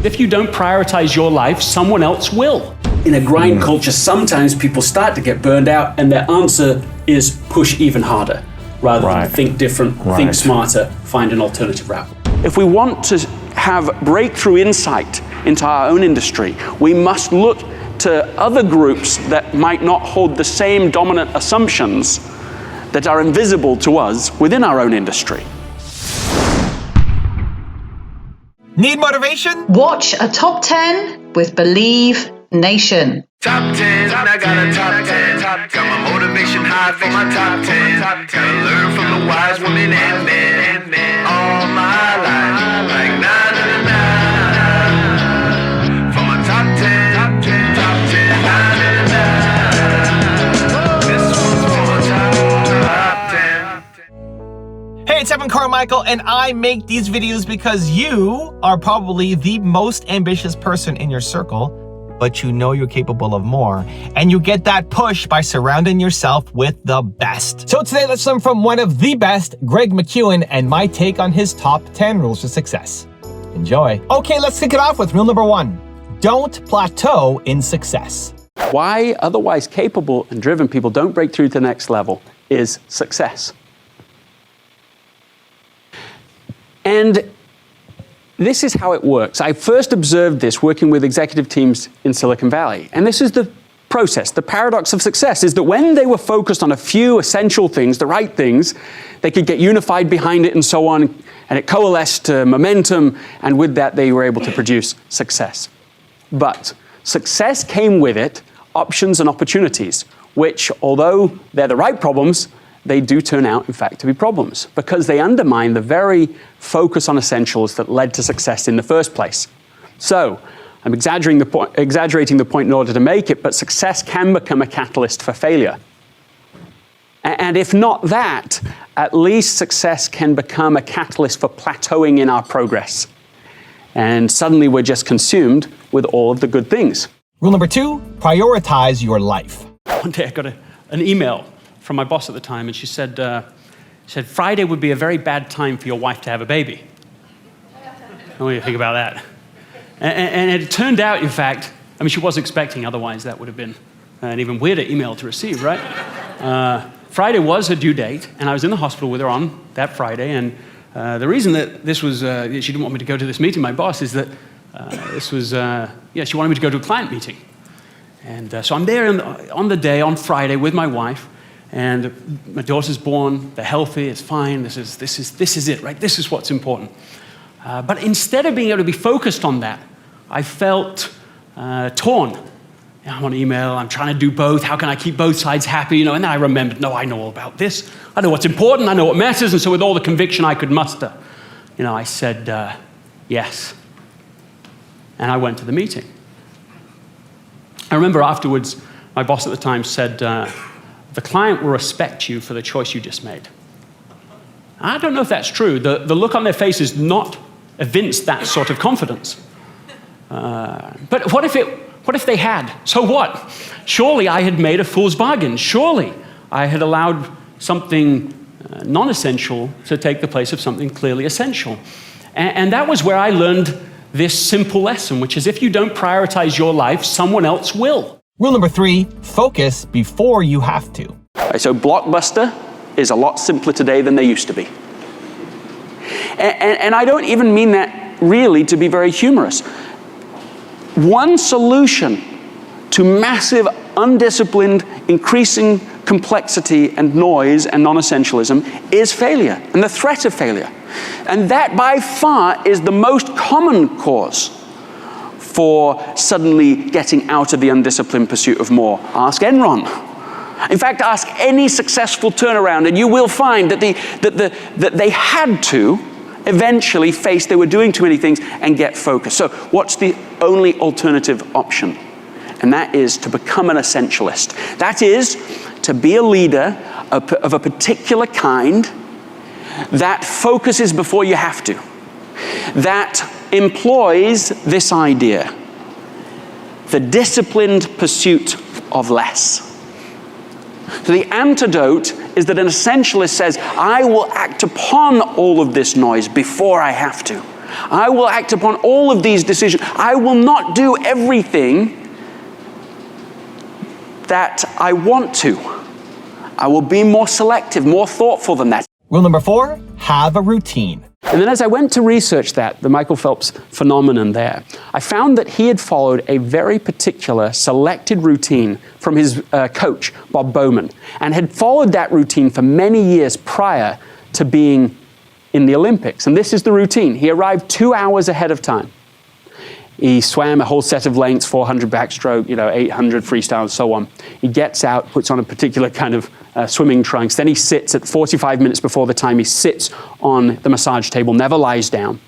If you don't prioritize your life, someone else will. In a grind culture, sometimes people start to get burned out and their answer is push even harder rather than think different, think smarter, find an alternative route. If we want to have breakthrough insight into our own industry, we must look to other groups that might not hold the same dominant assumptions that are invisible to us within our own industry. Need motivation? Watch a top 10 with Believe Nation. Top 10, I got a top 10. Got my motivation high for my top 10. Gotta learn from the wise women and men all my life. Like na na na na. For my top 10, top 10, top 10, na na na na. This one's for my top 10. Hey, it's Evan Carmichael, and I make these videos because you are probably the most ambitious person in your circle, but you know you're capable of more, and you get that push by surrounding yourself with the best. So today, let's learn from one of the best, Greg McKeown, and my take on his top 10 rules for success. Enjoy. Okay, let's kick it off with rule number 1. Don't plateau in success. Why otherwise capable and driven people don't break through to the next level is success. And this is how it works. I first observed this working with executive teams in Silicon Valley. And this is the process. The paradox of success is that when they were focused on a few essential things, the right things, they could get unified behind it and so on, and it coalesced to momentum, and with that they were able to produce success. But success came with it options and opportunities, which, although they're the right problems, they do turn out, in fact, to be problems because they undermine the very focus on essentials that led to success in the first place. So, I'm exaggerating the point in order to make it, but success can become a catalyst for failure. And if not that, at least success can become a catalyst for plateauing in our progress. And suddenly we're just consumed with all of the good things. Rule number 2, prioritize your life. One day I got an email from my boss at the time, and she said, Friday would be a very bad time for your wife to have a baby. What do you think about that? And it turned out, in fact, I mean, she was expecting, otherwise that would have been an even weirder email to receive, right? Friday was her due date, and I was in the hospital with her on that Friday, and the reason that this was, she didn't want me to go to this meeting, my boss, is that she wanted me to go to a client meeting. And so I'm there on the day, on Friday, with my wife, and my daughter's born, they're healthy, it's fine, this is it, right? This is what's important. But instead of being able to be focused on that, I felt torn. I'm on email, I'm trying to do both, how can I keep both sides happy, and then I remembered, no, I know all about this, I know what's important, I know what matters, and so with all the conviction I could muster, I said, yes. And I went to the meeting. I remember afterwards, my boss at the time said, the client will respect you for the choice you just made. I don't know if that's true. The look on their faces not evinced that sort of confidence. But what if they had? So what? Surely I had made a fool's bargain. Surely I had allowed something non-essential to take the place of something clearly essential. And that was where I learned this simple lesson, which is if you don't prioritize your life, someone else will. Rule number 3, focus before you have to. So Blockbuster is a lot simpler today than they used to be. And I don't even mean that really to be very humorous. One solution to massive, undisciplined, increasing complexity and noise and non-essentialism is failure and the threat of failure. And that by far is the most common cause for suddenly getting out of the undisciplined pursuit of more. Ask Enron. In fact, ask any successful turnaround, and you will find that they had to eventually face they were doing too many things and get focused. So what's the only alternative option? And that is to become an essentialist. That is to be a leader of a particular kind that focuses before you have to, that employs this idea, the disciplined pursuit of less. So the antidote is that an essentialist says, I will act upon all of this noise before I have to. I will act upon all of these decisions. I will not do everything that I want to. I will be more selective, more thoughtful than that. Rule number 4, have a routine. And then as I went to research that, the Michael Phelps phenomenon there, I found that he had followed a very particular selected routine from his coach, Bob Bowman, and had followed that routine for many years prior to being in the Olympics. And this is the routine. He arrived 2 hours ahead of time. He swam a whole set of lengths, 400 backstroke, 800 freestyle, and so on. He gets out, puts on a particular kind of swimming trunks. Then he sits at 45 minutes before the time. He sits on the massage table, never lies down.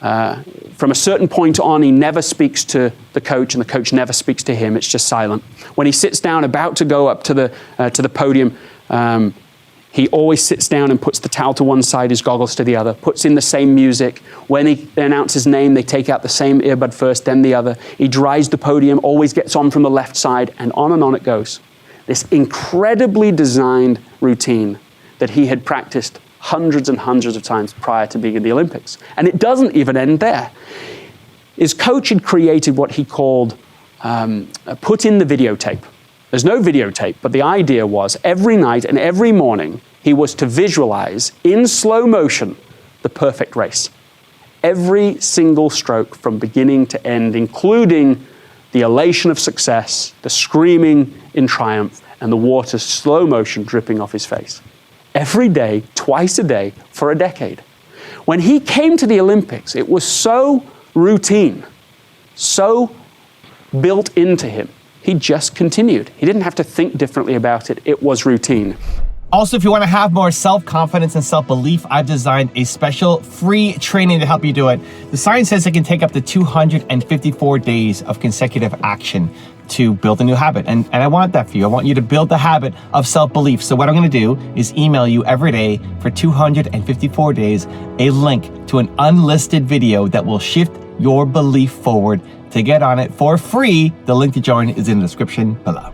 From a certain point on, he never speaks to the coach, and the coach never speaks to him. It's just silent. When he sits down, about to go up to the podium, he always sits down and puts the towel to one side, his goggles to the other, puts in the same music. When they announce his name, they take out the same earbud first, then the other. He dries the podium, always gets on from the left side, and on it goes. This incredibly designed routine that he had practiced hundreds and hundreds of times prior to being in the Olympics. And it doesn't even end there. His coach had created what he called put in the videotape. There's no videotape, but the idea was every night and every morning he was to visualize in slow motion the perfect race. Every single stroke from beginning to end, including the elation of success, the screaming in triumph, and the water slow motion dripping off his face. Every day, twice a day, for a decade. When he came to the Olympics, it was so routine, so built into him. He just continued. He didn't have to think differently about it. It was routine. Also, if you want to have more self-confidence and self-belief, I've designed a special free training to help you do it. The science says it can take up to 254 days of consecutive action to build a new habit. And I want that for you. I want you to build the habit of self-belief. So what I'm going to do is email you every day for 254 days a link to an unlisted video that will shift your belief forward. To get on it for free, the link to join is in the description below.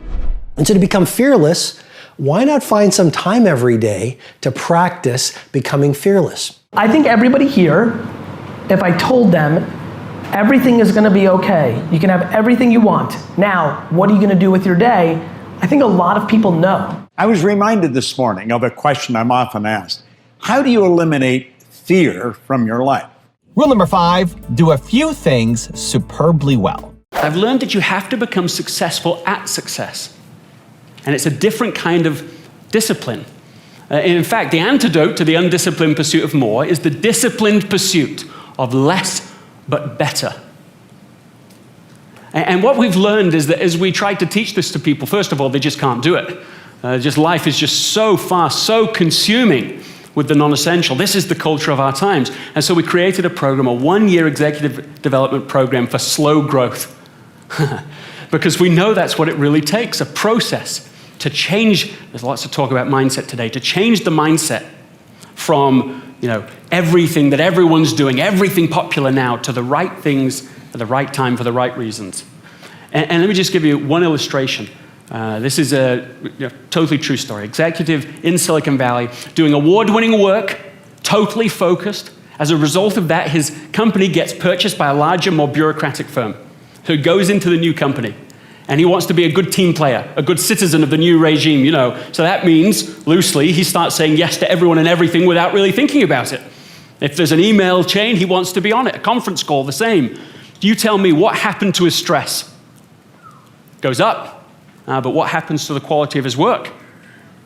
And so to become fearless, why not find some time every day to practice becoming fearless? I think everybody here, if I told them everything is gonna be okay, you can have everything you want. Now, what are you gonna do with your day? I think a lot of people know. I was reminded this morning of a question I'm often asked. How do you eliminate fear from your life? Rule number 5, do a few things superbly well. I've learned that you have to become successful at success. And it's a different kind of discipline. In fact, the antidote to the undisciplined pursuit of more is the disciplined pursuit of less but better. And what we've learned is that as we try to teach this to people, first of all, they just can't do it. Life is just so fast, so consuming with the non-essential. This is the culture of our times. And so we created a program, a 1-year executive development program for slow growth. Because we know that's what it really takes, a process to change. There's lots of talk about mindset today, to change the mindset from everything that everyone's doing, everything popular now, to the right things at the right time for the right reasons. And let me just give you one illustration. This is a totally true story. Executive in Silicon Valley doing award-winning work, totally focused. As a result of that, his company gets purchased by a larger, more bureaucratic firm who goes into the new company. And he wants to be a good team player, a good citizen of the new regime, So that means, loosely, he starts saying yes to everyone and everything without really thinking about it. If there's an email chain, he wants to be on it. A conference call, the same. You tell me what happened to his stress. Goes up. But what happens to the quality of his work?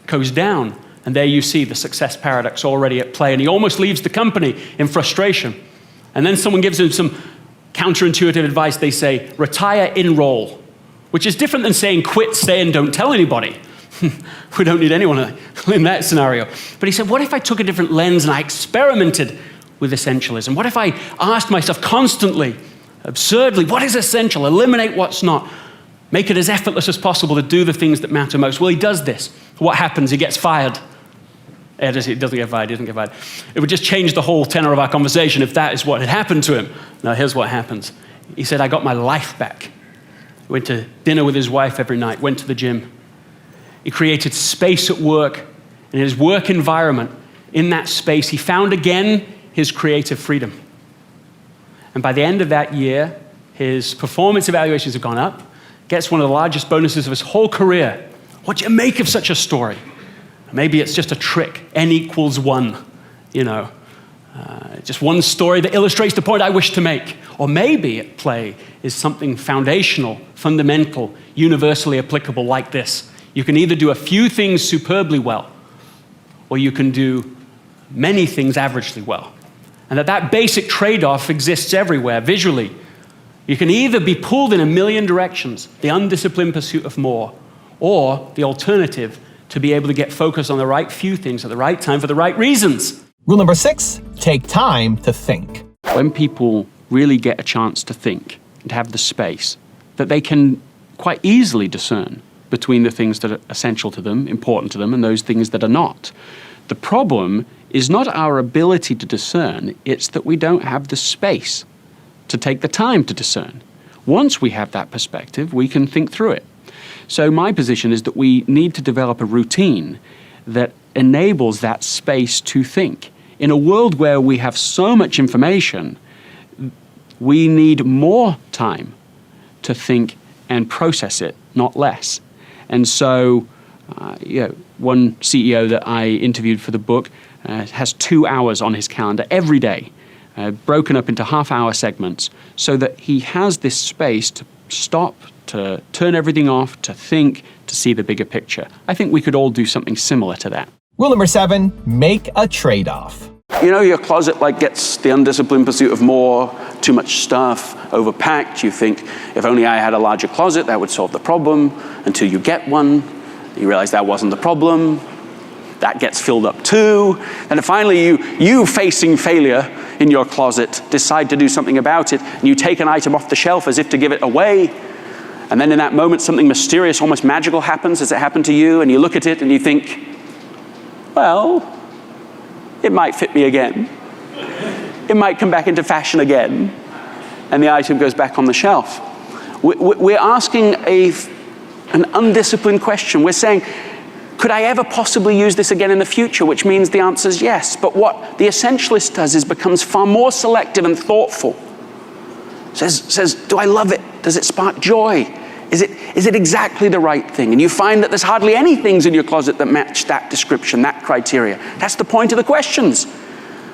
Goes down. And there you see the success paradox already at play. And he almost leaves the company in frustration. And then someone gives him some counterintuitive advice. They say, retire, enroll. Which is different than saying quit, stay, and don't tell anybody. We don't need anyone in that scenario. But he said, what if I took a different lens and I experimented with essentialism? What if I asked myself constantly, absurdly, what is essential? Eliminate what's not. Make it as effortless as possible to do the things that matter most. Well, he does this. What happens? He gets fired. He doesn't get fired. He doesn't get fired. It would just change the whole tenor of our conversation if that is what had happened to him. Now, here's what happens. He said, I got my life back. He went to dinner with his wife every night, went to the gym. He created space at work. And in his work environment, in that space, he found again his creative freedom. And by the end of that year, his performance evaluations have gone up, gets one of the largest bonuses of his whole career. What do you make of such a story? Maybe it's just a trick, n equals 1, you know. Just one story that illustrates the point I wish to make. Or maybe at play is something foundational, fundamental, universally applicable like this. You can either do a few things superbly well, or you can do many things averagely well. And that basic trade-off exists everywhere, visually. You can either be pulled in a million directions, the undisciplined pursuit of more, or the alternative, to be able to get focused on the right few things at the right time for the right reasons. Rule number 6, take time to think. When people really get a chance to think and have the space, that they can quite easily discern between the things that are essential to them, important to them, and those things that are not. The problem is not our ability to discern, it's that we don't have the space to take the time to discern. Once we have that perspective, we can think through it. So my position is that we need to develop a routine that enables that space to think. In a world where we have so much information, we need more time to think and process it, not less. And so, one CEO that I interviewed for the book has 2 hours on his calendar every day, broken up into half-hour segments, so that he has this space to stop, to turn everything off, to think, to see the bigger picture. I think we could all do something similar to that. Rule number 7, make a trade-off. You know, your closet gets the undisciplined pursuit of more, too much stuff, overpacked. You think, if only I had a larger closet, that would solve the problem. Until you get one, you realize that wasn't the problem. That gets filled up too. And finally, you facing failure in your closet, decide to do something about it, and you take an item off the shelf as if to give it away. And then in that moment, something mysterious, almost magical happens. As it happened to you? And you look at it and you think, well, it might fit me again. It might come back into fashion again. And the item goes back on the shelf. We're asking an undisciplined question. We're saying, could I ever possibly use this again in the future? Which means the answer is yes. But what the essentialist does is becomes far more selective and thoughtful. Says, do I love it? Does it spark joy? Is it exactly the right thing? And you find that there's hardly any things in your closet that match that description, that criteria. That's the point of the questions.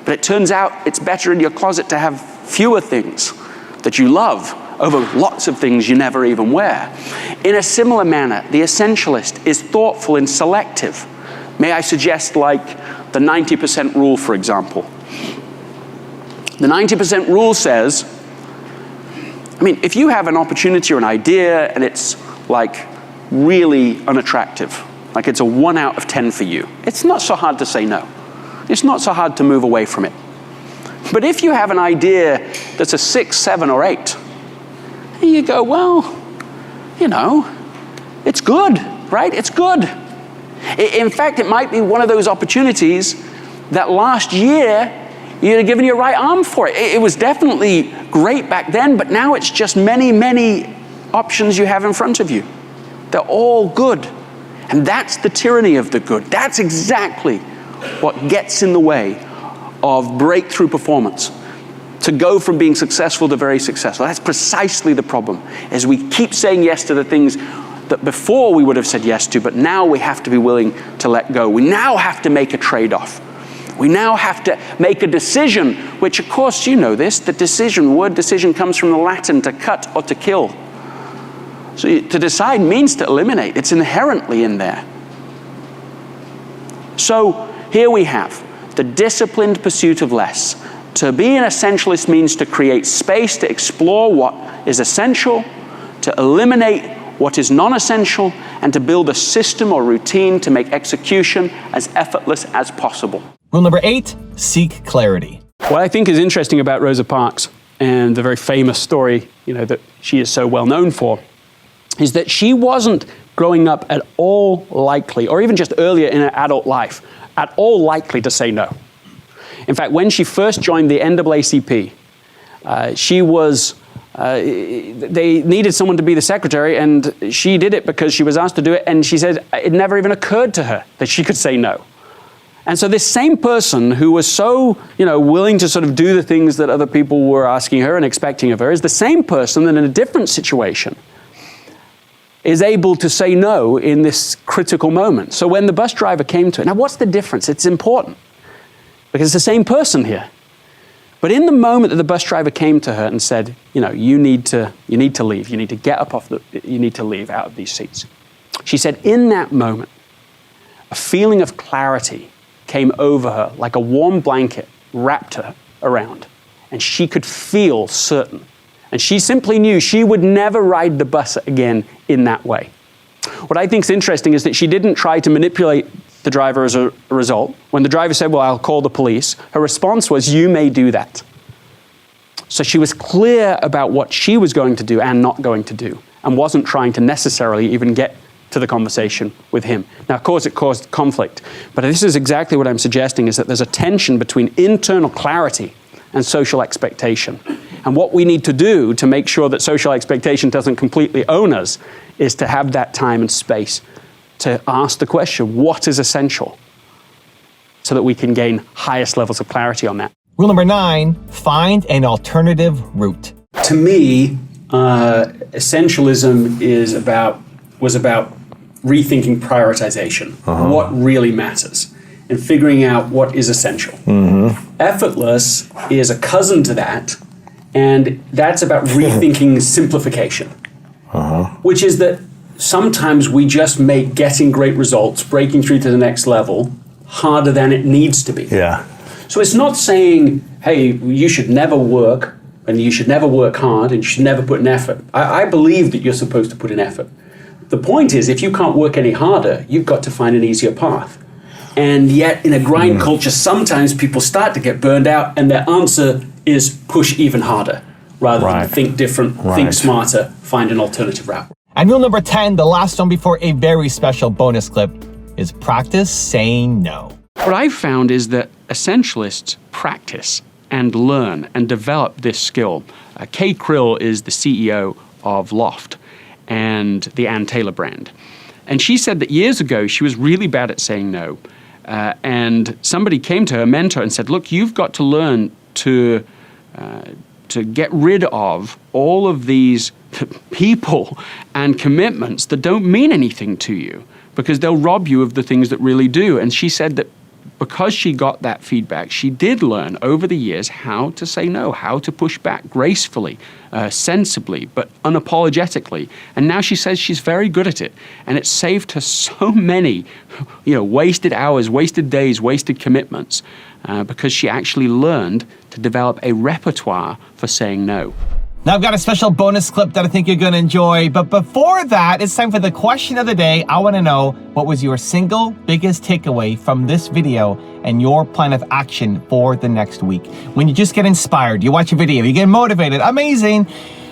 But it turns out it's better in your closet to have fewer things that you love over lots of things you never even wear. In a similar manner, the essentialist is thoughtful and selective. May I suggest like the 90% rule, for example. The 90% rule says, if you have an opportunity or an idea and it's like really unattractive, like it's a 1 out of 10 for you, it's not so hard to say no. It's not so hard to move away from it. But if you have an idea that's a 6, 7, or 8, and you go, well, it's good, right? It's good. In fact, it might be one of those opportunities that last year you'd have given your right arm for it. It was definitely great back then, but now it's just many, many options you have in front of you. They're all good. And that's the tyranny of the good. That's exactly what gets in the way of breakthrough performance. To go from being successful to very successful. That's precisely the problem, as we keep saying yes to the things that before we would have said yes to, but now we have to be willing to let go. We now have to make a trade-off. We now have to make a decision, which of course you know this, the word decision comes from the Latin to cut or to kill. So to decide means to eliminate. It's inherently in there. So here we have the disciplined pursuit of less. To be an essentialist means to create space to explore what is essential, to eliminate what is non-essential, and to build a system or routine to make execution as effortless as possible. Rule number 8, seek clarity. What I think is interesting about Rosa Parks and the very famous story, that she is so well known for, is that she wasn't growing up at all likely, or even just earlier in her adult life, at all likely to say no. In fact, when she first joined the NAACP, they needed someone to be the secretary, and she did it because she was asked to do it, and she said it never even occurred to her that she could say no. And so this same person who was so, willing to sort of do the things that other people were asking her and expecting of her is the same person that in a different situation is able to say no in this critical moment. So when the bus driver came to her, now what's the difference? It's important because it's the same person here. But in the moment that the bus driver came to her and said, you need to leave, you need to get up you need to leave out of these seats. She said in that moment, a feeling of clarity came over her like a warm blanket wrapped her around, and she could feel certain. And she simply knew she would never ride the bus again in that way. What I think is interesting is that she didn't try to manipulate the driver as a result. When the driver said, well, I'll call the police, her response was, you may do that. So she was clear about what she was going to do and not going to do, and wasn't trying to necessarily even get to the conversation with him. Now, of course, it caused conflict, but this is exactly what I'm suggesting, is that there's a tension between internal clarity and social expectation. And what we need to do to make sure that social expectation doesn't completely own us is to have that time and space to ask the question, what is essential? So that we can gain highest levels of clarity on that. Rule number 9, find an alternative route. To me, essentialism was about rethinking prioritization, what really matters, and figuring out what is essential. Effortless is a cousin to that, and that's about rethinking simplification, which is that sometimes we just make getting great results, breaking through to the next level, harder than it needs to be. Yeah. So it's not saying, hey, you should never work, and you should never work hard, and you should never put in effort. I believe that you're supposed to put in effort. The point is, if you can't work any harder, you've got to find an easier path. And yet, in a grind culture, sometimes people start to get burned out, and their answer is push even harder, rather than think different, think smarter, find an alternative route. And rule number 10, the last one before a very special bonus clip, is practice saying no. What I've found is that essentialists practice and learn and develop this skill. Kay Krill is the CEO of Loft and the Ann Taylor brand. And she said that years ago, she was really bad at saying no. And somebody came to her mentor and said, look, you've got to learn to get rid of all of these people and commitments that don't mean anything to you, because they'll rob you of the things that really do. And she said that because she got that feedback, she did learn over the years how to say no, how to push back gracefully, sensibly, but unapologetically. And now she says she's very good at it. And it saved her so many, wasted hours, wasted days, wasted commitments, because she actually learned to develop a repertoire for saying no. Now I've got a special bonus clip that I think you're going to enjoy. But before that, it's time for the question of the day. I want to know, what was your single biggest takeaway from this video and your plan of action for the next week? When you just get inspired, you watch a video, you get motivated, amazing.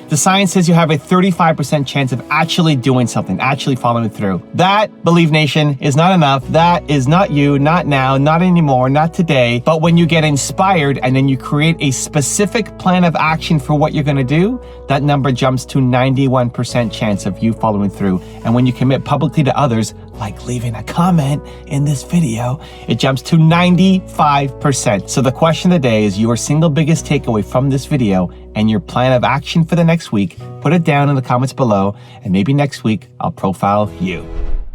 The science says you have a 35% chance of actually doing something, actually following through. That, Believe Nation, is not enough. That is not you, not now, not anymore, not today. But when you get inspired and then you create a specific plan of action for what you're gonna do, that number jumps to 91% chance of you following through. And when you commit publicly to others, like leaving a comment in this video, it jumps to 95%. So the question of the day is your single biggest takeaway from this video and your plan of action for the next week. Put it down in the comments below, and maybe next week I'll profile you.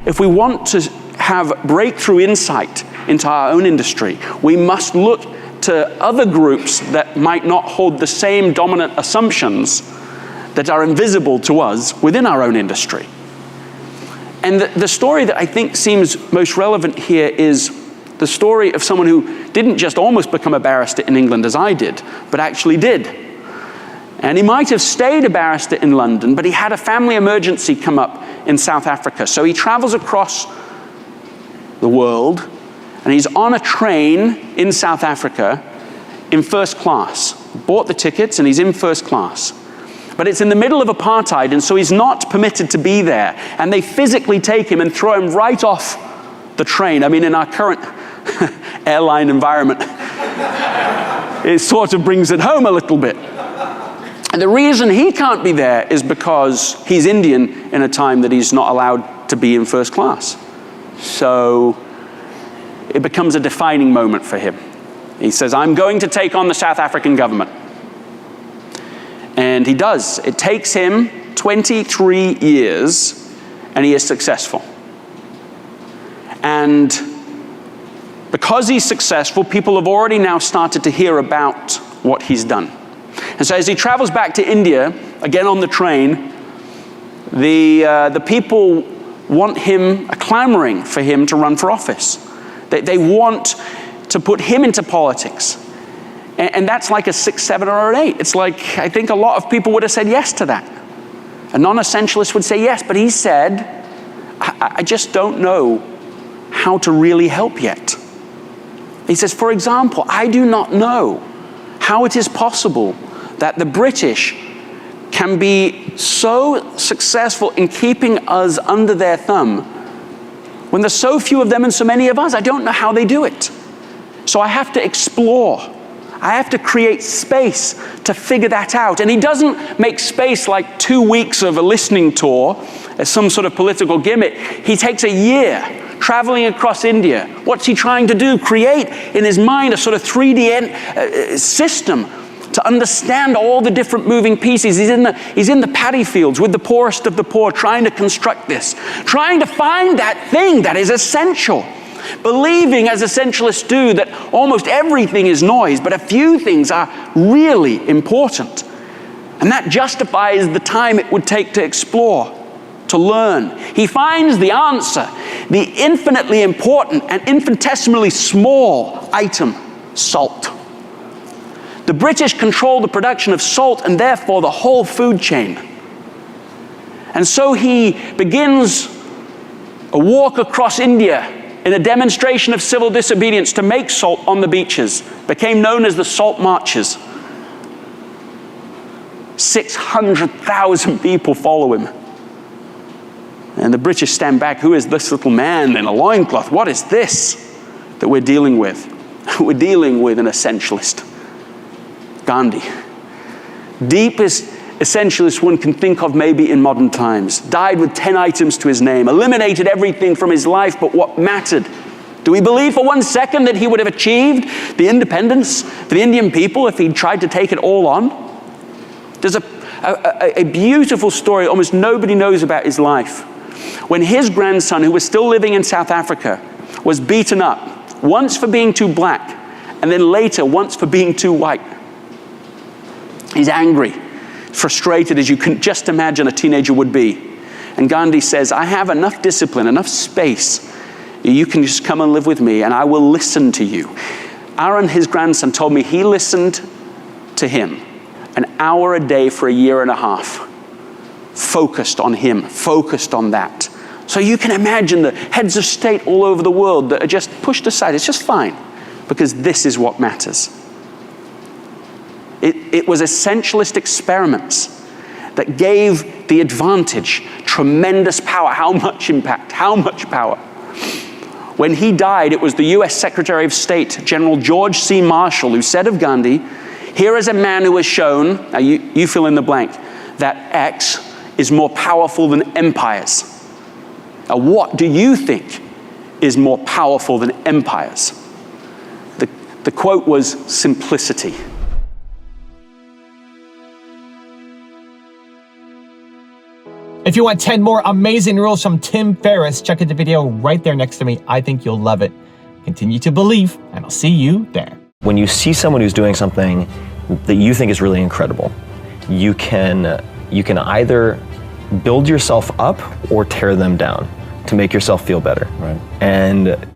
If we want to have breakthrough insight into our own industry, we must look to other groups that might not hold the same dominant assumptions that are invisible to us within our own industry. And the story that I think seems most relevant here is the story of someone who didn't just almost become a barrister in England as I did, but actually did. And he might have stayed a barrister in London, but he had a family emergency come up in South Africa. So he travels across the world, and he's on a train in South Africa in first class. Bought the tickets, and he's in first class. But it's in the middle of apartheid, and so he's not permitted to be there. And they physically take him and throw him right off the train. I mean, in our current airline environment, it sort of brings it home a little bit. And the reason he can't be there is because he's Indian in a time that he's not allowed to be in first class. So it becomes a defining moment for him. He says, I'm going to take on the South African government. And he does. It takes him 23 years, and he is successful. And because he's successful, people have already now started to hear about what he's done. And so as he travels back to India, again on the train, the people want him, are clamoring for him to run for office. They want to put him into politics. And that's like a 6, 7, or an 8. It's like, I think a lot of people would have said yes to that. A non-essentialist would say yes, but he said, I just don't know how to really help yet. He says, for example, I do not know how it is possible that the British can be so successful in keeping us under their thumb when there's so few of them and so many of us. I don't know how they do it. So I have to explore. I have to create space to figure that out. And he doesn't make space like 2 weeks of a listening tour as some sort of political gimmick. He takes a year traveling across India. What's he trying to do? Create in his mind a sort of 3D system to understand all the different moving pieces. He's in the paddy fields with the poorest of the poor, trying to construct this, trying to find that thing that is essential. Believing, as essentialists do, that almost everything is noise, but a few things are really important. And that justifies the time it would take to explore, to learn. He finds the answer, the infinitely important and infinitesimally small item, salt. The British control the production of salt and therefore the whole food chain. And so he begins a walk across India in a demonstration of civil disobedience to make salt on the beaches. Became known as the Salt Marches. 600,000 people follow him. And the British stand back. Who is this little man in a loincloth? What is this that we're dealing with? We're dealing with an essentialist. Gandhi. Deepest essentialist one can think of maybe in modern times. Died with 10 items to his name. Eliminated everything from his life but what mattered. Do we believe for 1 second that he would have achieved the independence for the Indian people if he'd tried to take it all on? There's a beautiful story almost nobody knows about his life. When his grandson, who was still living in South Africa, was beaten up, once for being too black, and then later once for being too white. He's angry, frustrated, as you can just imagine a teenager would be. And Gandhi says, I have enough discipline, enough space. You can just come and live with me and I will listen to you. Aaron, his grandson, told me he listened to him an hour a day for 1.5 years. Focused on him, focused on that. So you can imagine the heads of state all over the world that are just pushed aside. It's just fine, because this is what matters. It was essentialist experiments that gave the advantage tremendous power. How much impact? How much power? When he died, it was the US Secretary of State, General George C. Marshall, who said of Gandhi, here is a man who has shown, now you fill in the blank, that X is more powerful than empires. Now, what do you think is more powerful than empires? The quote was simplicity. If you want 10 more amazing rules from Tim Ferriss, check out the video right there next to me. I think you'll love it. Continue to believe, and I'll see you there. When you see someone who's doing something that you think is really incredible, you can either build yourself up or tear them down to make yourself feel better. Right. And